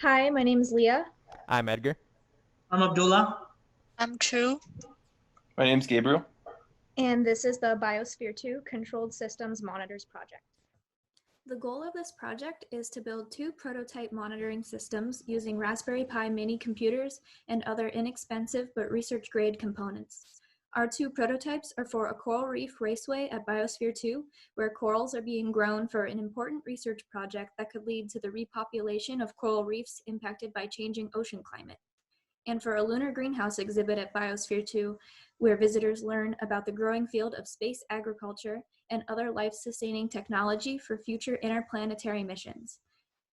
Hi, my name is Leah. I'm Edgar. I'm Abdullah. I'm true. My name's Gabriel. And this is the Biosphere 2 Controlled Systems Monitors project. The goal of this project is to build two prototype monitoring systems using Raspberry Pi mini computers and other inexpensive but research-grade components. Our two prototypes are for a coral reef raceway at Biosphere 2, where corals are being grown for an important research project that could lead to the repopulation of coral reefs impacted by changing ocean climate, and for a lunar greenhouse exhibit at Biosphere 2, where visitors learn about the growing field of space agriculture and other life-sustaining technology for future interplanetary missions.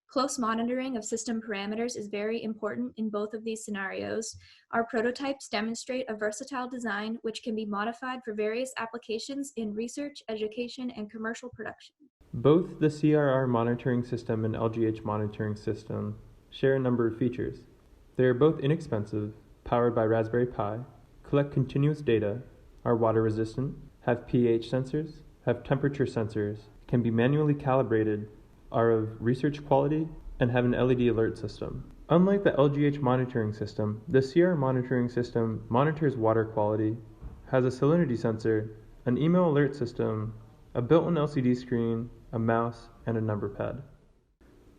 Close monitoring of system parameters is very important in both of these scenarios. Our prototypes demonstrate a versatile design which can be modified for various applications in research, education, and commercial production. Both the CRR monitoring system and LGH monitoring system share a number of features. They are both inexpensive, powered by Raspberry Pi, collect continuous data, are water resistant, have pH sensors, have temperature sensors, can be manually calibrated, are of research quality, and have an LED alert system. Unlike the LGH monitoring system, the CRR monitoring system monitors water quality, has a salinity sensor, an email alert system, a built-in LCD screen, a mouse, and a number pad.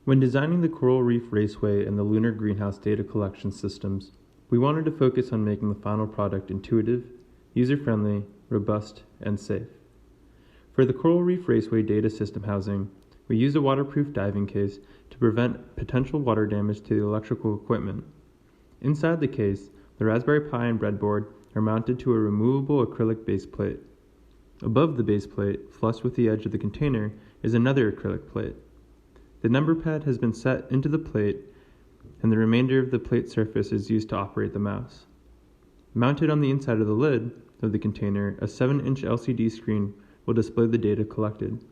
When designing the Coral Reef Raceway and the Lunar Greenhouse data collection systems, we wanted to focus on making the final product intuitive, user-friendly, robust, and safe. For the Coral Reef Raceway data system housing, we used a waterproof diving case to prevent potential water damage to the electrical equipment. Inside the case, the Raspberry Pi and breadboard are mounted to a removable acrylic base plate. Above the base plate, flush with the edge of the container, is another acrylic plate. The number pad has been set into the plate, and the remainder of the plate surface is used to operate the mouse. Mounted on the inside of the lid of the container, a 7-inch LCD screen will display the data collected.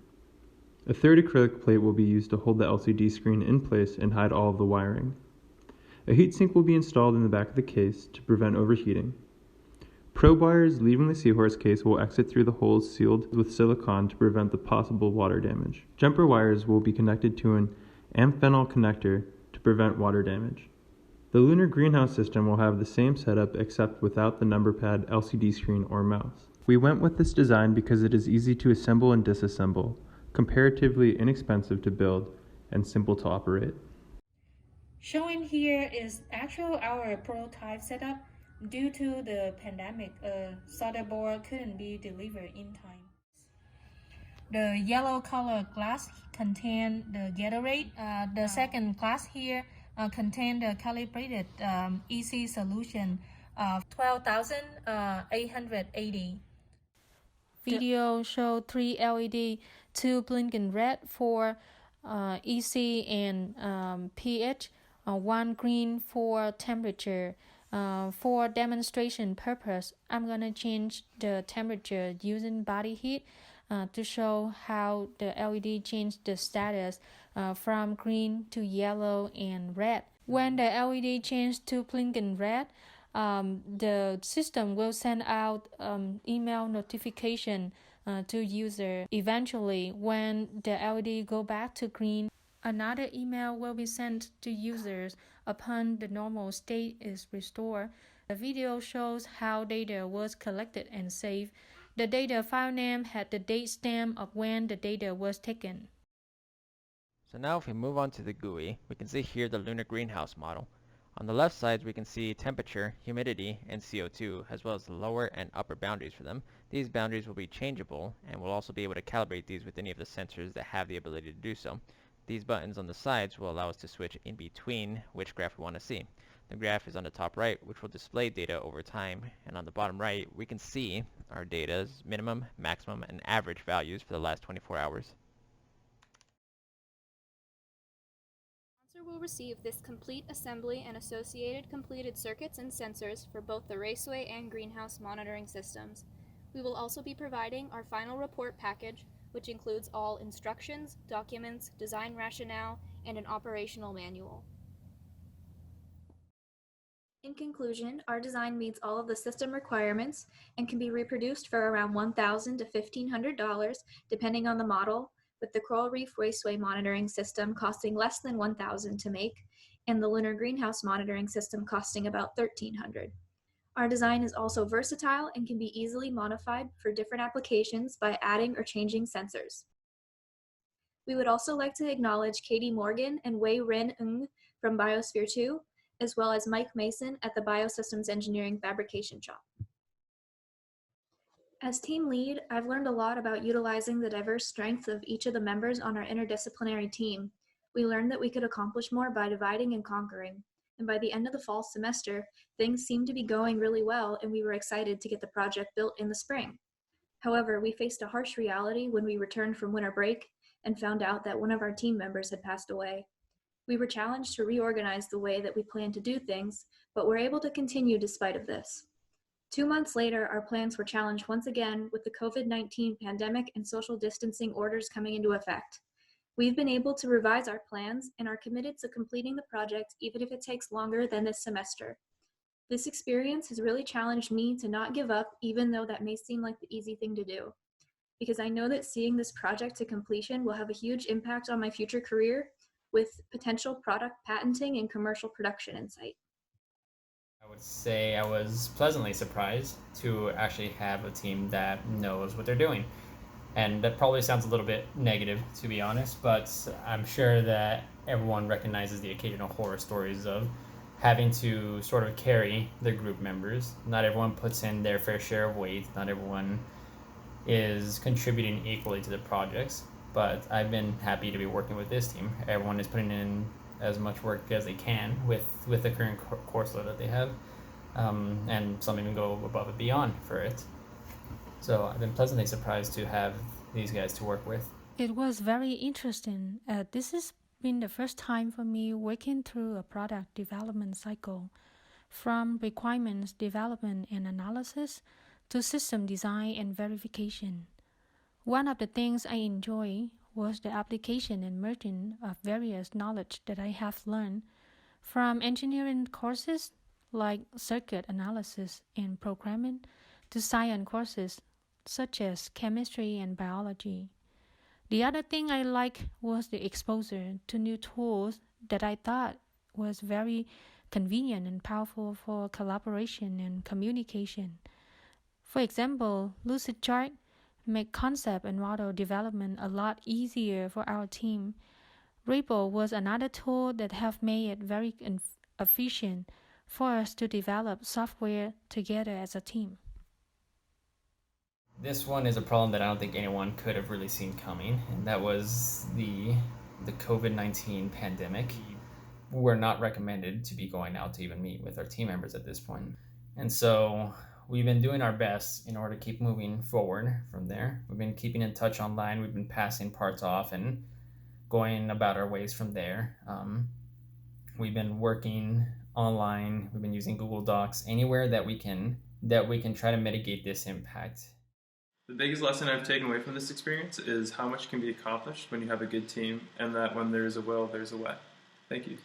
A third acrylic plate will be used to hold the LCD screen in place and hide all of the wiring. A heatsink will be installed in the back of the case to prevent overheating. Probe wires leaving the Seahorse case will exit through the holes sealed with silicone to prevent the possible water damage. Jumper wires will be connected to an amphenol connector to prevent water damage. The lunar greenhouse system will have the same setup except without the number pad, LCD screen, or mouse. We went with this design because it is easy to assemble and disassemble, comparatively inexpensive to build, and simple to operate. Showing here is actual our prototype setup. Due to the pandemic, a solder board couldn't be delivered in time. The yellow color glass contain the Gatorade. The second glass here contain the calibrated EC solution of 12,880. Video show 3 LED, 2 blinking red for EC and pH, 1 green for temperature. For demonstration purpose, I'm gonna change the temperature using body heat to show how the LED changed the status from green to yellow and red. When the LED changed to blinking red, the system will send out email notification to user. Eventually, when the LED go back to green, another email will be sent to users upon the normal state is restored. The video shows how data was collected and saved. The data file name had the date stamp of when the data was taken. So now if we move on to the GUI, we can see here the lunar greenhouse model. On the left side, we can see temperature, humidity, and CO2, as well as the lower and upper boundaries for them. These boundaries will be changeable, and we'll also be able to calibrate these with any of the sensors that have the ability to do so. These buttons on the sides will allow us to switch in between which graph we want to see. The graph is on the top right, which will display data over time, and on the bottom right, we can see our data's minimum, maximum, and average values for the last 24 hours. Will receive this complete assembly and associated completed circuits and sensors for both the raceway and greenhouse monitoring systems. We will also be providing our final report package, which includes all instructions, documents, design rationale, and an operational manual. In conclusion, our design meets all of the system requirements and can be reproduced for around $1,000 to $1,500, depending on the model, with the Coral Reef Raceway monitoring system costing less than $1,000 to make, and the lunar greenhouse monitoring system costing about $1,300. Our design is also versatile and can be easily modified for different applications by adding or changing sensors. We would also like to acknowledge Katie Morgan and Wei Rin Ng from Biosphere 2, as well as Mike Mason at the Biosystems Engineering Fabrication Shop. As team lead, I've learned a lot about utilizing the diverse strengths of each of the members on our interdisciplinary team. We learned that we could accomplish more by dividing and conquering. And by the end of the fall semester, things seemed to be going really well, and we were excited to get the project built in the spring. However, we faced a harsh reality when we returned from winter break and found out that one of our team members had passed away. We were challenged to reorganize the way that we planned to do things, but were able to continue despite of this. 2 months later, our plans were challenged once again with the COVID-19 pandemic and social distancing orders coming into effect. We've been able to revise our plans and are committed to completing the project even if it takes longer than this semester. This experience has really challenged me to not give up, even though that may seem like the easy thing to do, because I know that seeing this project to completion will have a huge impact on my future career with potential product patenting and commercial production in sight. I would say I was pleasantly surprised to actually have a team that knows what they're doing. And that probably sounds a little bit negative, to be honest, but I'm sure that everyone recognizes the occasional horror stories of having to sort of carry their group members. Not everyone puts in their fair share of weight. Not everyone is contributing equally to the projects, but I've been happy to be working with this team. Everyone is putting in as much work as they can with the current course load that they have, and some even go above and beyond for it. So I've been pleasantly surprised to have these guys to work with. It was very interesting. This has been the first time for me working through a product development cycle, from requirements development and analysis to system design and verification. One of the things I enjoy was the application and merging of various knowledge that I have learned from engineering courses like circuit analysis and programming to science courses such as chemistry and biology. The other thing I liked was the exposure to new tools that I thought was very convenient and powerful for collaboration and communication. For example, Lucidchart made concept and model development a lot easier for our team. Ripple was another tool that have made it very efficient for us to develop software together as a team. This one is a problem that I don't think anyone could have really seen coming, and that was the COVID-19 pandemic. We're not recommended to be going out to even meet with our team members at this point. And so we've been doing our best in order to keep moving forward from there. We've been keeping in touch online. We've been passing parts off and going about our ways from there. We've been working online. We've been using Google Docs, anywhere that we can try to mitigate this impact. The biggest lesson I've taken away from this experience is how much can be accomplished when you have a good team, and that when there's a will, there's a way. Thank you.